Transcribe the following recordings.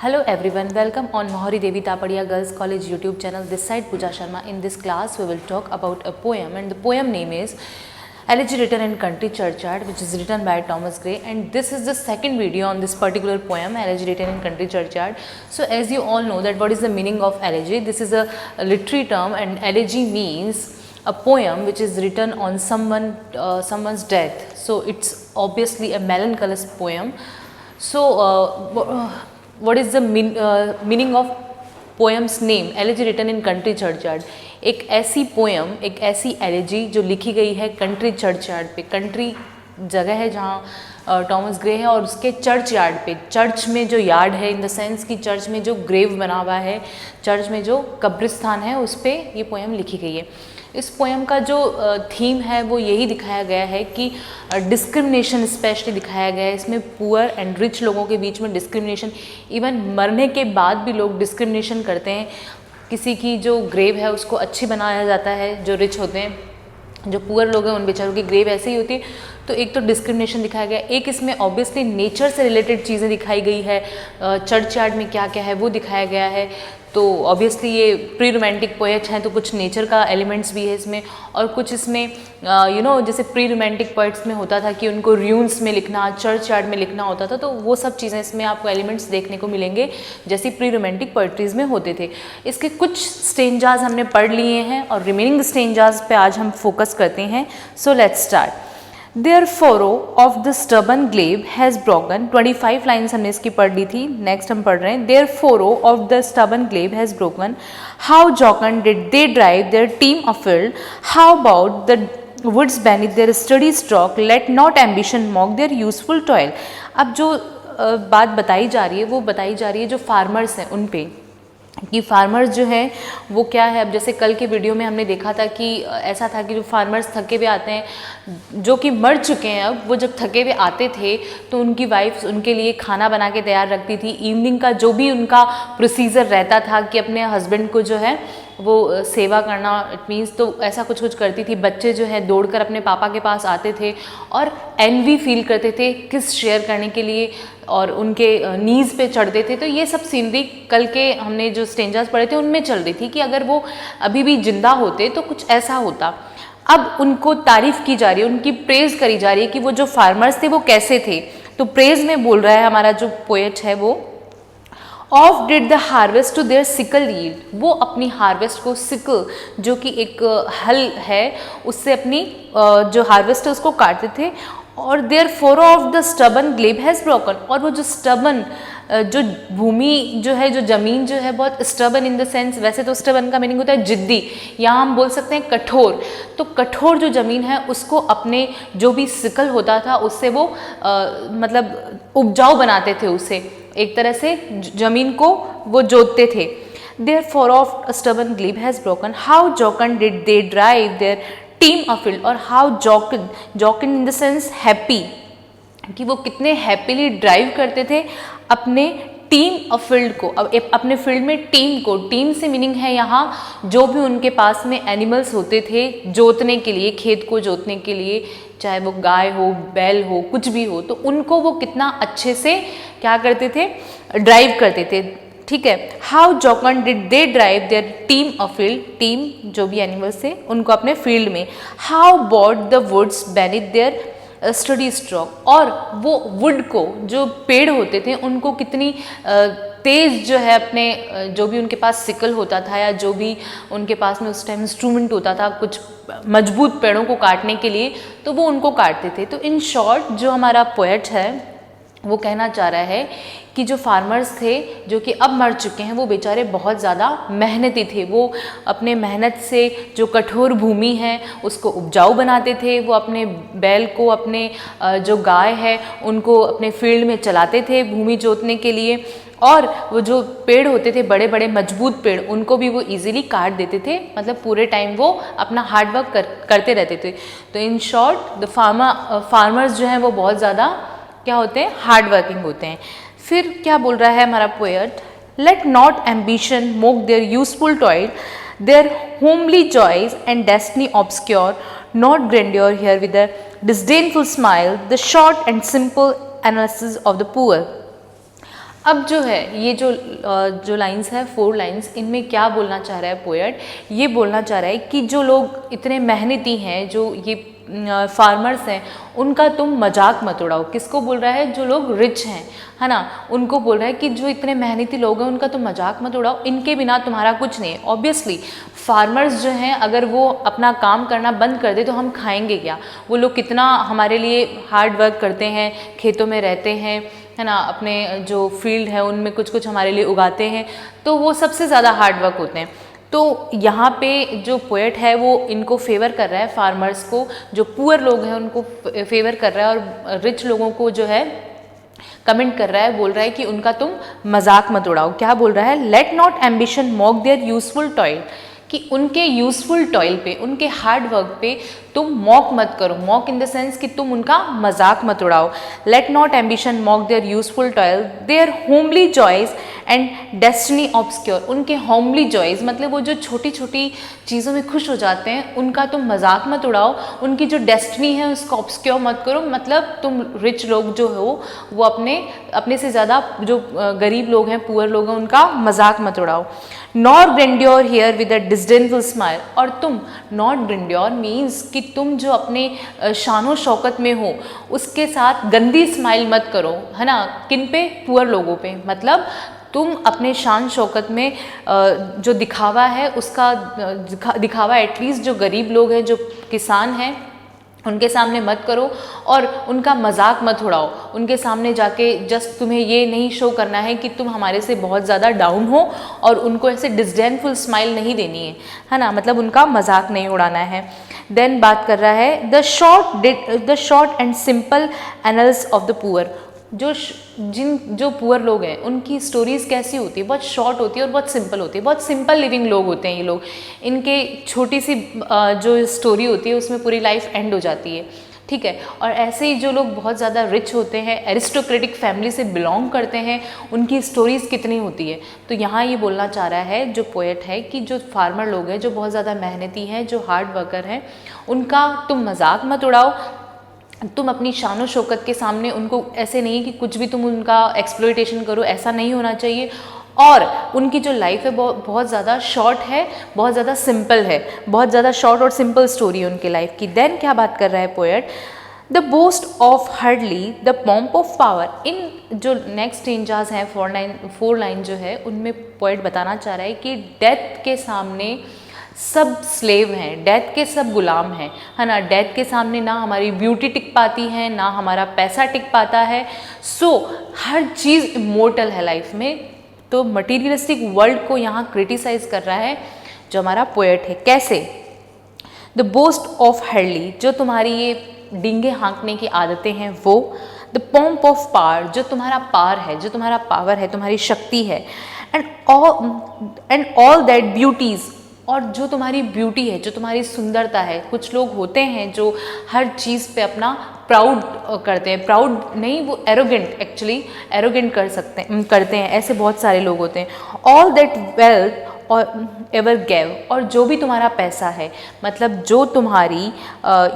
Hello everyone, welcome on Mohari Devi Tapadia Girls College YouTube channel. This side Pooja Sharma. In this class we will talk about a poem, and the poem name is Elegy Written in Country Churchyard, which is written by Thomas Gray, and this is the second video on this particular poem, Elegy Written in Country Churchyard. So as you all know that what is the meaning of elegy? This is a literary term, and elegy means a poem which is written on someone's death. So it's obviously a melancholic poem. So what is the meaning of poems name elegy written in country churchyard? एक ऐसी poem, एक ऐसी elegy जो लिखी गई है country churchyard पे. Country जगह है जहाँ टॉमस ग्रे है, और उसके चर्च यार्ड पे, चर्च में जो यार्ड है इन द सेंस कि चर्च में जो ग्रेव बना हुआ है, चर्च में जो कब्रिस्तान है, उस पर ये पोएम लिखी गई है. इस पोएम का जो थीम है वो यही दिखाया गया है कि डिस्क्रिमिनेशन स्पेशली दिखाया गया है. इसमें पुअर एंड रिच लोगों के बीच में डिस्क्रिमिनेशन, इवन मरने के बाद भी लोग डिस्क्रिमिनेशन करते हैं. किसी की जो ग्रेव है उसको अच्छी बनाया जाता है, जो रिच होते हैं, जो पुअर लोग हैं उन बेचारों की ग्रेव ऐसे ही होती है. तो एक तो डिस्क्रिमिनेशन दिखाया गया, एक इसमें ऑब्वियसली नेचर से रिलेटेड चीज़ें दिखाई गई है. चर्च यार्ड में क्या क्या है वो दिखाया गया है. तो ऑब्वियसली ये प्री रोमांटिक पोएट्स हैं, तो कुछ नेचर का एलिमेंट्स भी है इसमें, और कुछ इसमें जैसे प्री रोमांटिक पोएट्स में होता था कि उनको र्यून्स में लिखना, चर्च यार्ड में लिखना होता था, तो वो सब चीज़ें इसमें आपको एलिमेंट्स देखने को मिलेंगे जैसे प्री रोमांटिक पोएट्रीज में होते थे. इसके कुछ स्टेंजाज हमने पढ़ लिए हैं और रिमेनिंग स्टेंजाज पे आज हम फोकस करते हैं. So let's start. Their furrow of the stubborn glebe has broken. 25 lines हमने इसकी पढ़ ली थी. नेक्स्ट हम पढ़ रहे हैं. Their furrow of the stubborn glebe has broken. How jocund did they drive their team afield? How about the woods beneath their sturdy stalk? Let not ambition mock their useful toil. अब जो बात बताई जा रही है वो बताई जा रही है जो फार्मर्स हैं उन पे, कि फार्मर्स जो है वो क्या है. अब जैसे कल के वीडियो में हमने देखा था कि ऐसा था कि जो फार्मर्स थके हुए आते हैं, जो कि मर चुके हैं, अब वो जब थके हुए आते थे तो उनकी वाइफ्स उनके लिए खाना बना के तैयार रखती थी. इवनिंग का जो भी उनका प्रोसीजर रहता था कि अपने हस्बैंड को जो है वो सेवा करना, इट मीन्स तो ऐसा कुछ कुछ करती थी. बच्चे जो है दौड़कर अपने पापा के पास आते थे और एनवी फील करते थे किस शेयर करने के लिए, और उनके नीज़ पे चढ़ते थे. तो ये सब सीनरी कल के हमने जो स्टेंजास पढ़े थे उनमें चल रही थी कि अगर वो अभी भी जिंदा होते तो कुछ ऐसा होता. अब उनको तारीफ़ की जा रही है, उनकी प्रेज़ करी जा रही है कि वो जो फार्मर्स थे वो कैसे थे. तो प्रेज़ में बोल रहा है हमारा जो पोएट है वो, oft did the harvest to their sickle yield. वो अपनी हार्वेस्ट को, सिकल जो कि एक हल है, उससे अपनी जो हार्वेस्ट है उसको काटते थे. और देयर फोरो of the stubborn glebe has broken. और वो जो स्टबन जो भूमि जो है, जो ज़मीन जो है बहुत स्टबन इन द सेंस, वैसे तो स्टबन का मीनिंग होता है जिद्दी, यहाँ हम बोल सकते हैं कठोर. तो कठोर जो ज़मीन है उसको अपने जो भी सिकल होता था उससे वो मतलब उपजाऊ बनाते थे, उसे एक तरह से ज़मीन को वो जोतते थे. Their four of stubborn glebe has broken. How jocund did they drive their team afield. और how jocund, jocund in the sense happy, कि वो कितने हैप्पीली ड्राइव करते थे अपने टीम अफील्ड को, अपने फील्ड में टीम को. टीम से मीनिंग है यहाँ जो भी उनके पास में एनिमल्स होते थे जोतने के लिए, खेत को जोतने के लिए, चाहे वो गाय हो, बैल हो, कुछ भी हो, तो उनको वो कितना अच्छे से क्या करते थे, ड्राइव करते थे. ठीक है. How jocund did they drive their team afield. Team जो भी एनिमल्स थे उनको अपने फील्ड में. How bowed the woods beneath their sturdy stroke. और वो वुड को, जो पेड़ होते थे, उनको कितनी तेज़ जो है अपने जो भी उनके पास सिकल होता था या जो भी उनके पास में उस टाइम इंस्ट्रूमेंट होता था कुछ मजबूत पेड़ों को काटने के लिए, तो वो उनको काटते थे. तो इन शॉर्ट जो हमारा पोएट है वो कहना चाह रहा है कि जो फार्मर्स थे जो कि अब मर चुके हैं वो बेचारे बहुत ज़्यादा मेहनती थे. वो अपने मेहनत से जो कठोर भूमि है उसको उपजाऊ बनाते थे. वो अपने बैल को, अपने जो गाय है उनको अपने फील्ड में चलाते थे भूमि जोतने के लिए. और वो जो पेड़ होते थे बड़े बड़े मजबूत पेड़, उनको भी वो इजीली काट देते थे. मतलब पूरे टाइम वो अपना हार्डवर्क करते रहते थे. तो इन शॉर्ट द फार्मर्स जो हैं वो बहुत ज़्यादा क्या होते हैं, हार्ड वर्किंग होते हैं. फिर क्या बोल रहा है हमारा poet, let not ambition mock their useful toil, their homely joys and destiny obscure, not grandeur hear with a disdainful smile, the short and simple analysis of the poor. अब जो है ये जो लाइंस है 4 लाइंस, इनमें क्या बोलना चाह रहा है पोएट, ये बोलना चाह रहा है कि जो लोग इतने मेहनती हैं, जो ये फार्मर्स हैं, उनका तुम मजाक मत उड़ाओ। किसको बोल रहा है? जो लोग रिच हैं, है ना, उनको बोल रहा है कि जो इतने मेहनती लोग हैं उनका तुम मजाक मत उड़ाओ, इनके बिना तुम्हारा कुछ नहीं है। ऑब्वियसली फार्मर्स जो हैं अगर वो अपना काम करना बंद कर दे तो हम खाएंगे क्या? वो लोग कितना हमारे लिए हार्ड वर्क करते हैं, खेतों में रहते हैं, है ना, अपने जो फील्ड है उनमें कुछ कुछ हमारे लिए उगाते हैं, तो वो सबसे ज़्यादा हार्ड वर्क होते हैं। तो यहाँ पे जो पोएट है वो इनको फेवर कर रहा है, फार्मर्स को, जो पुअर लोग हैं उनको फेवर कर रहा है, और रिच लोगों को जो है कमेंट कर रहा है, बोल रहा है कि उनका तुम मजाक मत उड़ाओ। क्या बोल रहा है? Let not ambition mock their useful toil, कि उनके यूजफुल टॉयल पे, उनके हार्ड वर्क पे तुम मॉक मत करो। मॉक इन द सेंस कि तुम उनका मजाक मत उड़ाओ। Let not ambition mock their useful toil, their homely joys and destiny obscure, उनके होमली जॉयज मतलब वो जो छोटी छोटी चीज़ों में खुश हो जाते हैं, उनका तुम मजाक मत उड़ाओ। उनकी जो डेस्टिनी है उसको ऑब्सक्योर मत करो, मतलब तुम रिच लोग जो हो वो अपने से ज़्यादा जो गरीब लोग हैं, पुअर लोग हैं, उनका मजाक मत उड़ाओ। Nor grandeur hear with a disdainful smile, और तुम नॉट ग्रेंड्योर मीन्स कि तुम जो अपने शानो शौकत में हो उसके साथ गंदी स्माइल मत करो, है ना। किन पे? पुअर लोगों पे। मतलब तुम अपने शान शौकत में जो दिखावा है उसका दिखावा एटलीस्ट जो गरीब लोग हैं, जो किसान हैं, उनके सामने मत करो, और उनका मजाक मत उड़ाओ। उनके सामने जाके जस्ट तुम्हें ये नहीं शो करना है कि तुम हमारे से बहुत ज़्यादा डाउन हो, और उनको ऐसे डिस्डेनफुल स्माइल नहीं देनी है ना, मतलब उनका मजाक नहीं उड़ाना है। देन बात कर रहा है the short and simple annuls of the poor, जो पुअर लोग हैं उनकी स्टोरीज़ कैसी होती है? बहुत शॉर्ट होती है और बहुत सिंपल होती है। बहुत सिंपल लिविंग लोग होते हैं ये लोग। इनके छोटी सी जो स्टोरी होती है उसमें पूरी लाइफ एंड हो जाती है, ठीक है। और ऐसे ही जो लोग बहुत ज़्यादा रिच होते हैं, एरिस्टोक्रेटिक फैमिली से बिलोंग करते हैं, उनकी स्टोरीज़ कितनी होती है। तो यहाँ ये बोलना चाह रहा है जो पोएट है कि जो फार्मर लोग हैं, जो बहुत ज़्यादा मेहनती हैं, जो हार्ड वर्कर हैं, उनका तुम मजाक मत उड़ाओ। तुम अपनी शानो शौकत के सामने उनको ऐसे नहीं कि कुछ भी तुम उनका एक्सप्लॉइटेशन करो, ऐसा नहीं होना चाहिए। और उनकी जो लाइफ है बहुत ज़्यादा शॉर्ट है, बहुत ज़्यादा सिंपल है, बहुत ज़्यादा शॉर्ट और सिंपल स्टोरी है उनकी लाइफ की। देन क्या बात कर रहा है poet? The boast of heraldry, the pomp of power. इन जो नेक्स्ट स्टेंजास हैं 4 लाइन जो है उनमें पोएट बताना चाह रहा है कि डेथ के सामने सब स्लेव हैं, डेथ के सब गुलाम हैं, है ना। डेथ के सामने ना हमारी ब्यूटी टिक पाती है, ना हमारा पैसा टिक पाता है। सो हर चीज़ इमोर्टल है लाइफ में। तो मटीरियलिस्टिक वर्ल्ड को यहाँ क्रिटिसाइज कर रहा है जो हमारा पोएट है। कैसे? द बोस्ट ऑफ हर्डली, जो तुम्हारी ये डींगे हाँकने की आदतें हैं वो। द पॉम्प ऑफ पावर, जो तुम्हारा पार है, जो तुम्हारा पावर है, तुम्हारी शक्ति है। एंड ऑल दैट ब्यूटीज़, और जो तुम्हारी ब्यूटी है, जो तुम्हारी सुंदरता है। कुछ लोग होते हैं जो हर चीज़ पे अपना प्राउड करते हैं, प्राउड नहीं, वो एरोगेंट, एक्चुअली एरोगेंट करते हैं, ऐसे बहुत सारे लोग होते हैं। ऑल दैट वेल्थ और एवर गेव, और जो भी तुम्हारा पैसा है, मतलब जो तुम्हारी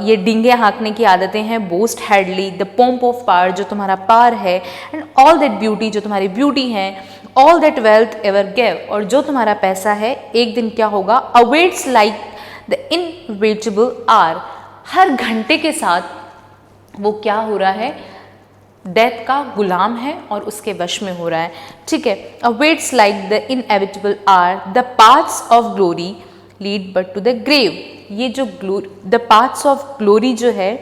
ये डींगे हाँकने की आदतें हैं, boast heraldry, the pomp of power, जो तुम्हारा पार है, एंड ऑल दैट ब्यूटी, जो तुम्हारी ब्यूटी है, all that wealth ever gave, और जो तुम्हारा पैसा है एक दिन क्या होगा? Awaits like the invisible hour, हर घंटे के साथ वो क्या हो रहा है? डेथ का गुलाम है और उसके वश में हो रहा है, ठीक है। Awaits like the inevitable hour, the paths of glory lead but to the grave, ये जो द पाथ्स ऑफ ग्लोरी जो है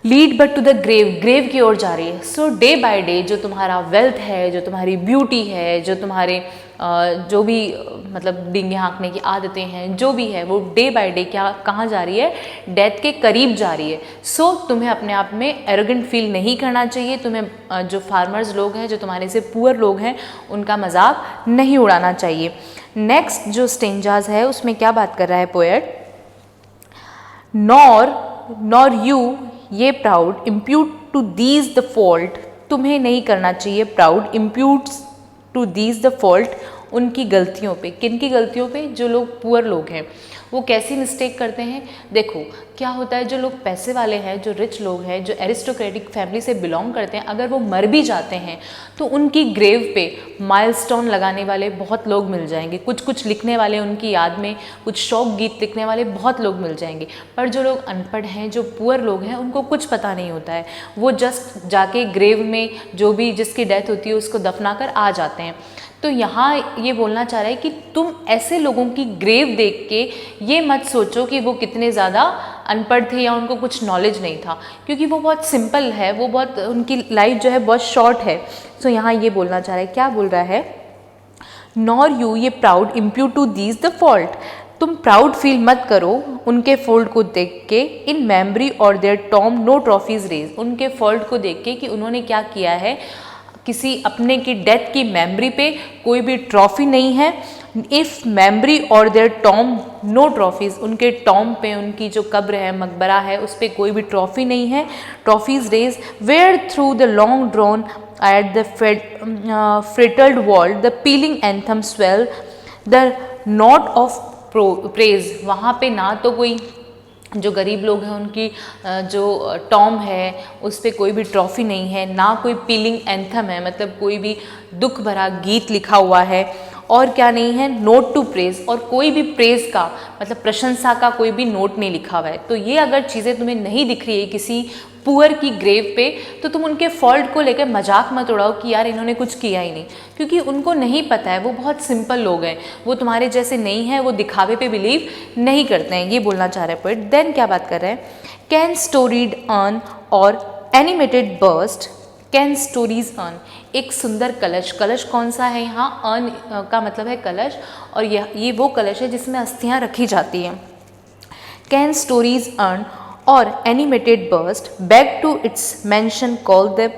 lead but to the grave, grave की ओर जा रही है। सो डे बाय डे जो तुम्हारा वेल्थ है, जो तुम्हारी ब्यूटी है, जो तुम्हारे जो भी मतलब डींगे हाँकने की आदतें हैं, जो भी है वो डे बाय डे कहाँ जा रही है? डेथ के करीब जा रही है। सो तुम्हें अपने आप में एरोगेंट फील नहीं करना चाहिए। तुम्हें जो फार्मर्स लोग हैं, जो तुम्हारे से पुअर लोग हैं, उनका मजाक नहीं उड़ाना चाहिए। नेक्स्ट जो स्टेंजाज है उसमें क्या बात कर रहा है poet? Nor you ye proud impute to these the fault, तुम्हें नहीं करना चाहिए proud imputes to these the fault, उनकी गलतियों पे। किन की गलतियों पे? जो लोग पुअर लोग हैं वो कैसी मिस्टेक करते हैं? देखो क्या होता है, जो लोग पैसे वाले हैं, जो रिच लोग हैं, जो एरिस्टोक्रेटिक फैमिली से बिलोंग करते हैं, अगर वो मर भी जाते हैं तो उनकी ग्रेव पे माइलस्टोन लगाने वाले बहुत लोग मिल जाएंगे, कुछ कुछ लिखने वाले उनकी याद में, कुछ शौक गीत लिखने वाले बहुत लोग मिल जाएंगे। पर जो लोग अनपढ़ हैं, जो पुअर लोग हैं, उनको कुछ पता नहीं होता है, वो जस्ट जाके ग्रेव में जो भी जिसकी डेथ होती है उसको दफना कर आ जाते हैं। तो यहाँ ये बोलना चाह रहा है कि तुम ऐसे लोगों की ग्रेव देख के ये मत सोचो कि वो कितने ज़्यादा अनपढ़ थे या उनको कुछ नॉलेज नहीं था, क्योंकि वो बहुत सिंपल है, वो बहुत उनकी लाइफ जो है बहुत शॉर्ट है। सो यहाँ ये बोलना चाह रहा है, क्या बोल रहा है, nor you ye proud impute to these the fault, तुम प्राउड फील मत करो उनके फॉल्ट को देख के, in memory o'er their tomb no trophies raise, उनके फॉल्ट को देख के कि उन्होंने क्या किया है, किसी अपने की डेथ की मेमोरी पे कोई भी ट्रॉफी नहीं है। If memory o'er their tomb no trophies, उनके टॉम पे, उनकी जो कब्र है, मकबरा है, उस पर कोई भी ट्रॉफी नहीं है। Trophies raise where through the long drawn at the fretted vault the pealing anthem swell the note of praise, वहाँ पे ना तो कोई जो गरीब लोग हैं उनकी जो टॉम है उस पर कोई भी ट्रॉफी नहीं है, ना कोई पीलिंग एंथम है, मतलब कोई भी दुख भरा गीत लिखा हुआ है, और क्या नहीं है, नोट टू प्रेज, और कोई भी प्रेज का मतलब प्रशंसा का कोई भी नोट नहीं लिखा हुआ है। तो ये अगर चीज़ें तुम्हें नहीं दिख रही है किसी पुअर की ग्रेव पे, तो तुम उनके फॉल्ट को लेकर मजाक मत उड़ाओ कि यार इन्होंने कुछ किया ही नहीं, क्योंकि उनको नहीं पता है, वो बहुत सिंपल लोग हैं, वो तुम्हारे जैसे नहीं हैं, वो दिखावे पे बिलीव नहीं करते हैं, ये बोलना चाह रहे हैं पोएट। देन क्या बात कर रहे हैं, can storeyed earn or animated burst, can storied earn, एक सुंदर कलश, कलश कौन सा है यहाँ, अर्न का मतलब है कलश, और ये वो कलश है जिसमें अस्थियाँ रखी जाती हैं। Can storied urn or animated bust back to its mansion call the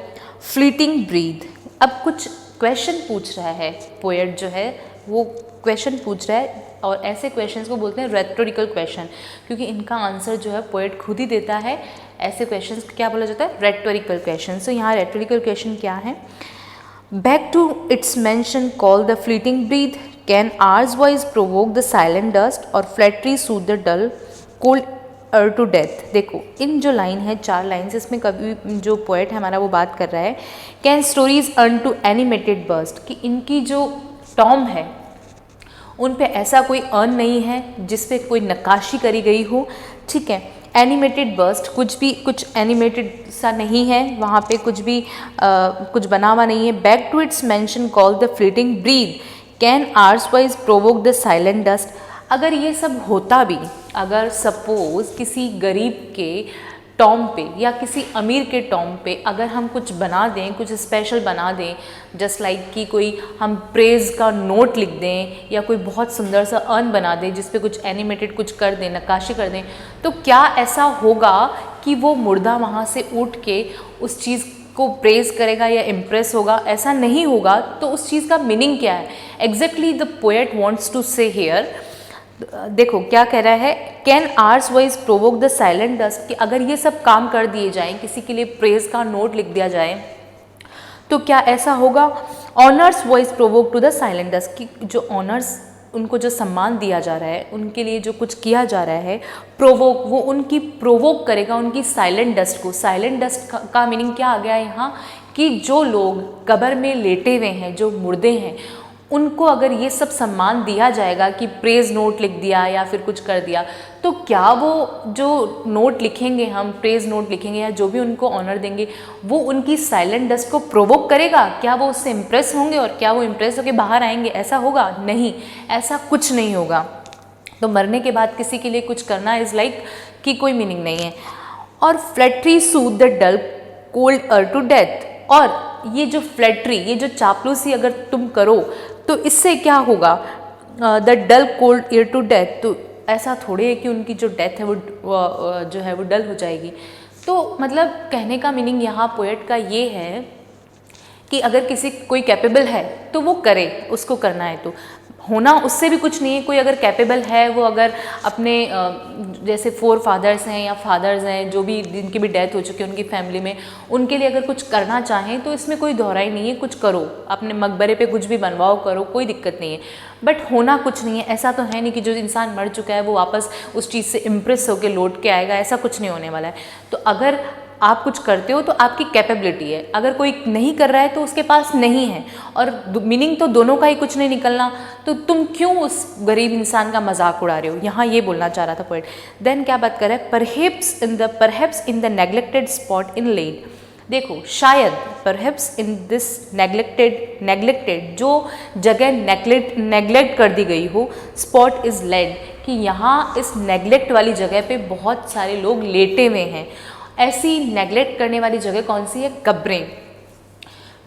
fleeting breath. अब कुछ क्वेश्चन पूछ रहा है पोएट, जो है वो क्वेश्चन पूछ रहा है, और ऐसे क्वेश्चंस को बोलते हैं रेटोरिकल क्वेश्चन, क्योंकि इनका आंसर जो है पोएट खुद ही देता है। ऐसे क्वेश्चंस को क्या बोला जाता है, रेटोरिकल क्वेश्चन। सो यहाँ रेटोरिकल क्वेश्चन क्या है, back to its mansion call the fleeting breath, can honour's voice provoke the silent dust or flattery soothe the dull cold ear to death. देखो इन जो लाइन है, 4 लाइन्स, इसमें कभी जो पोएट है हमारा वो बात कर रहा है, can storied urn to animated bust, कि इनकी जो टॉम है उन पे ऐसा कोई अर्न नहीं है जिस पे कोई नक्काशी करी गई हो, ठीक है। एनिमेटेड बर्स्ट, कुछ भी कुछ एनिमेटेड सा नहीं है, वहाँ पे कुछ भी कुछ बना हुआ नहीं है। Back to its mansion call the fleeting breath, can honour's voice provoke the silent dust. अगर ये सब होता भी, अगर सपोज किसी गरीब के टॉम पे या किसी अमीर के टॉम पे अगर हम कुछ बना दें, कुछ स्पेशल बना दें, जस्ट लाइक कि कोई हम प्रेज़ का नोट लिख दें या कोई बहुत सुंदर सा अर्न बना दें जिस पे कुछ एनिमेटेड कुछ कर दें, नक्काशी कर दें, तो क्या ऐसा होगा कि वो मुर्दा वहाँ से उठ के उस चीज़ को प्रेज़ करेगा या इम्प्रेस होगा? ऐसा नहीं होगा। तो उस चीज़ का मीनिंग क्या है? Exactly the poet wants to say here, देखो क्या कह रहा है, can honour's voice provoke the silent dust, कि अगर ये सब काम कर दिए जाएं, किसी के लिए प्रेज का नोट लिख दिया जाए, तो क्या ऐसा होगा? Honour's voice provoke to the silent dust, कि जो ऑनर्स, उनको जो सम्मान दिया जा रहा है, उनके लिए जो कुछ किया जा रहा है, प्रोवोक, वो उनकी प्रोवोक करेगा उनकी साइलेंट डस्ट को। साइलेंट डस्ट का मीनिंग क्या आ गया है यहाँ, कि जो लोग कब्र में लेटे हुए हैं, जो मुर्दे हैं, उनको अगर ये सब सम्मान दिया जाएगा कि प्रेज नोट लिख दिया या फिर कुछ कर दिया, तो क्या वो जो नोट लिखेंगे, हम प्रेज नोट लिखेंगे या जो भी उनको ऑनर देंगे, वो उनकी साइलेंट डस्ट को प्रोवोक करेगा? क्या वो उससे इम्प्रेस होंगे और क्या वो इम्प्रेस होकर बाहर आएंगे? ऐसा होगा? नहीं, ऐसा कुछ नहीं होगा। तो मरने के बाद किसी के लिए कुछ करना इज़ लाइक कि कोई मीनिंग नहीं है। Or flattery soothe the dull cold ear to death, और ये जो फ्लैटरी, ये जो चापलूसी अगर तुम करो तो इससे क्या होगा? The dull cold ear to death, तो ऐसा थोड़े है कि उनकी जो डेथ है वो जो है वो डल हो जाएगी। तो मतलब कहने का मीनिंग यहाँ पोएट का ये है कि अगर किसी कोई कैपेबल है तो वो करे, उसको करना है तो होना उससे भी कुछ नहीं है। कोई अगर कैपेबल है, वो अगर अपने जैसे 4 फादर्स हैं या फादर्स हैं जो भी जिनकी भी डेथ हो चुकी है उनकी फैमिली में, उनके लिए अगर कुछ करना चाहें तो इसमें कोई दोहराई नहीं है, कुछ करो, अपने मकबरे पे कुछ भी बनवाओ, करो, कोई दिक्कत नहीं है। बट होना कुछ नहीं है, ऐसा तो है नहीं कि जो इंसान मर चुका है वो वापस उस चीज़ से इम्प्रेस होकर लौट के आएगा, ऐसा कुछ नहीं होने वाला है। तो अगर आप कुछ करते हो तो आपकी कैपेबिलिटी है, अगर कोई नहीं कर रहा है तो उसके पास नहीं है, और मीनिंग तो दोनों का ही कुछ नहीं निकलना, तो तुम क्यों उस गरीब इंसान का मजाक उड़ा रहे हो, यहाँ ये बोलना चाह रहा था पोएट। देन क्या बात कर रहा है, perhaps in the neglected spot in laid. देखो शायद परहैप्स इन दिस नेग्लेक्टेड जो जगह नेग्लेक्ट कर दी गई हो, स्पॉट इज लेड, कि यहाँ इस नेग्लेक्ट वाली जगह पे बहुत सारे लोग लेटे हुए हैं। ऐसी नेग्लेक्ट करने वाली जगह कौन सी है, कब्रें,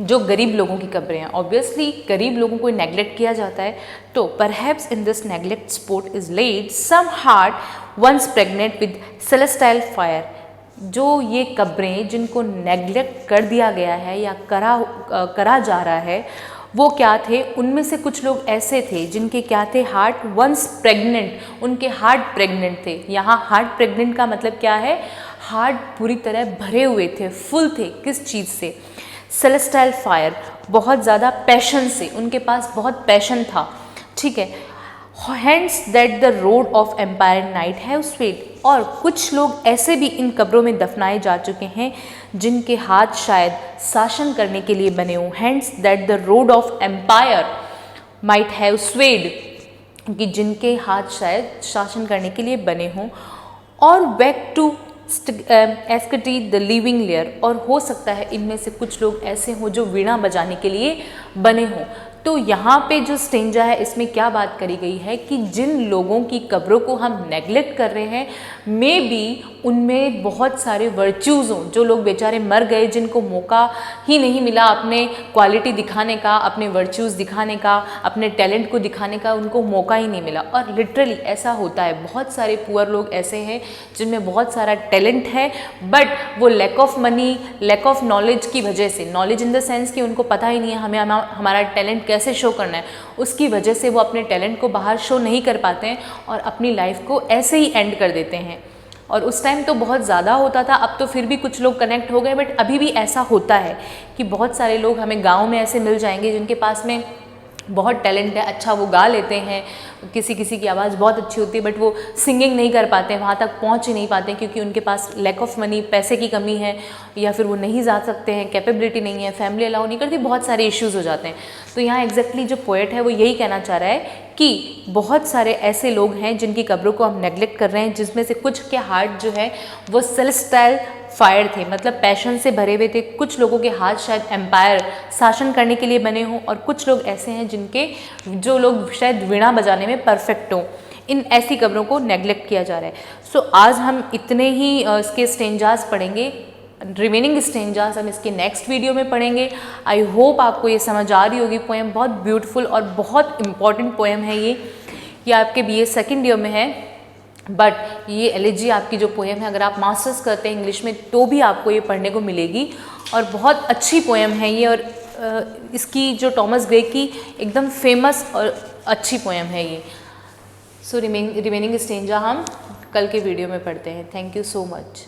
जो गरीब लोगों की कब्रें हैं। ऑब्वियसली गरीब लोगों को नेग्लेक्ट किया जाता है। तो perhaps in this neglect spot is laid some heart once pregnant with celestial fire. जो ये कब्रें जिनको नेग्लेक्ट कर दिया गया है या करा जा रहा है, वो क्या थे, उनमें से कुछ लोग ऐसे थे जिनके क्या थे, हार्ट वंस प्रेग्नेंट, उनके हार्ट प्रेग्नेंट थे। यहाँ हार्ट प्रेग्नेंट का मतलब क्या है, हार्ट पूरी तरह भरे हुए थे, फुल थे, किस चीज़ से, सेलेस्टाइल फायर, बहुत ज़्यादा पैशन से, उनके पास बहुत पैशन था, ठीक है। Hands that the rod of empire might have swayed, और कुछ लोग ऐसे भी इन कब्रों में दफनाए जा चुके हैं जिनके हाथ शायद शासन करने के लिए बने हों। Hands that the rod of empire might have swayed, कि जिनके हाथ शायद शासन करने के लिए बने हों। और बैक टू एस्कटी द लिविंग लेयर, और हो सकता है इनमें से कुछ लोग ऐसे हों जो वीणा बजाने के लिए बने हों। तो यहाँ पे जो स्टेंजा है इसमें क्या बात करी गई है कि जिन लोगों की कब्रों को हम नेग्लेक्ट कर रहे हैं, मे बी उनमें बहुत सारे वर्च्यूज़ हों, जो लोग बेचारे मर गए, जिनको मौका ही नहीं मिला अपने क्वालिटी दिखाने का, अपने वर्च्यूज़ दिखाने का, अपने टैलेंट को दिखाने का, उनको मौका ही नहीं मिला। और लिटरली ऐसा होता है, बहुत सारे पुअर लोग ऐसे हैं जिनमें बहुत सारा टैलेंट है, बट वो lack of money, lack of knowledge की वजह से, नॉलेज इन द सेंस कि उनको पता ही नहीं है हमें हमारा टैलेंट कैसे शो करना है, उसकी वजह से वो अपने टैलेंट को बाहर शो नहीं कर पाते हैं और अपनी लाइफ को ऐसे ही एंड कर देते हैं। और उस टाइम तो बहुत ज़्यादा होता था, अब तो फिर भी कुछ लोग कनेक्ट हो गए, बट अभी भी ऐसा होता है कि बहुत सारे लोग हमें गाँव में ऐसे मिल जाएंगे जिनके पास में बहुत टैलेंट है, अच्छा वो गा लेते हैं, किसी किसी की आवाज़ बहुत अच्छी होती है, बट वो सिंगिंग नहीं कर पाते, वहाँ तक पहुँच ही नहीं पाते क्योंकि उनके पास लैक ऑफ मनी, पैसे की कमी है, या फिर वो नहीं जा सकते हैं, कैपेबिलिटी नहीं है, फैमिली अलाउ नहीं करती, बहुत सारे इश्यूज़ हो जाते हैं। तो यहाँ एग्जैक्टली जो पोएट है वो यही कहना चाह रहा है कि बहुत सारे ऐसे लोग हैं जिनकी कब्रों को हम नेग्लेक्ट कर रहे हैं, जिसमें से कुछ के हार्ट जो है वो सेलेस्टाइल फायर थे, मतलब पैशन से भरे हुए थे। कुछ लोगों के हाथ शायद एम्पायर, शासन करने के लिए बने हों, और कुछ लोग ऐसे हैं जो लोग शायद वीणा बजाने में परफेक्ट हों। इन ऐसी कब्रों को नेग्लेक्ट किया जा रहा है। सो आज हम इतने ही इसके स्टेंजास पढ़ेंगे, रिमेनिंग स्टेंजास हम इसके नेक्स्ट वीडियो में पढ़ेंगे। आई होप आपको ये समझ आ रही होगी। पोएम बहुत ब्यूटीफुल और बहुत इंपॉर्टेंट पोएम है ये आपके BA सेकेंड ईयर में है, बट ये एलिजी आपकी जो पोएम है, अगर आप मास्टर्स करते हैं इंग्लिश में तो भी आपको ये पढ़ने को मिलेगी, और बहुत अच्छी पोएम है ये। और इसकी जो टॉमस ग्रे की एकदम फेमस और अच्छी पोएम है ये। सो रिमेनिंग स्टेंजा हम कल के वीडियो में पढ़ते हैं। Thank you so much.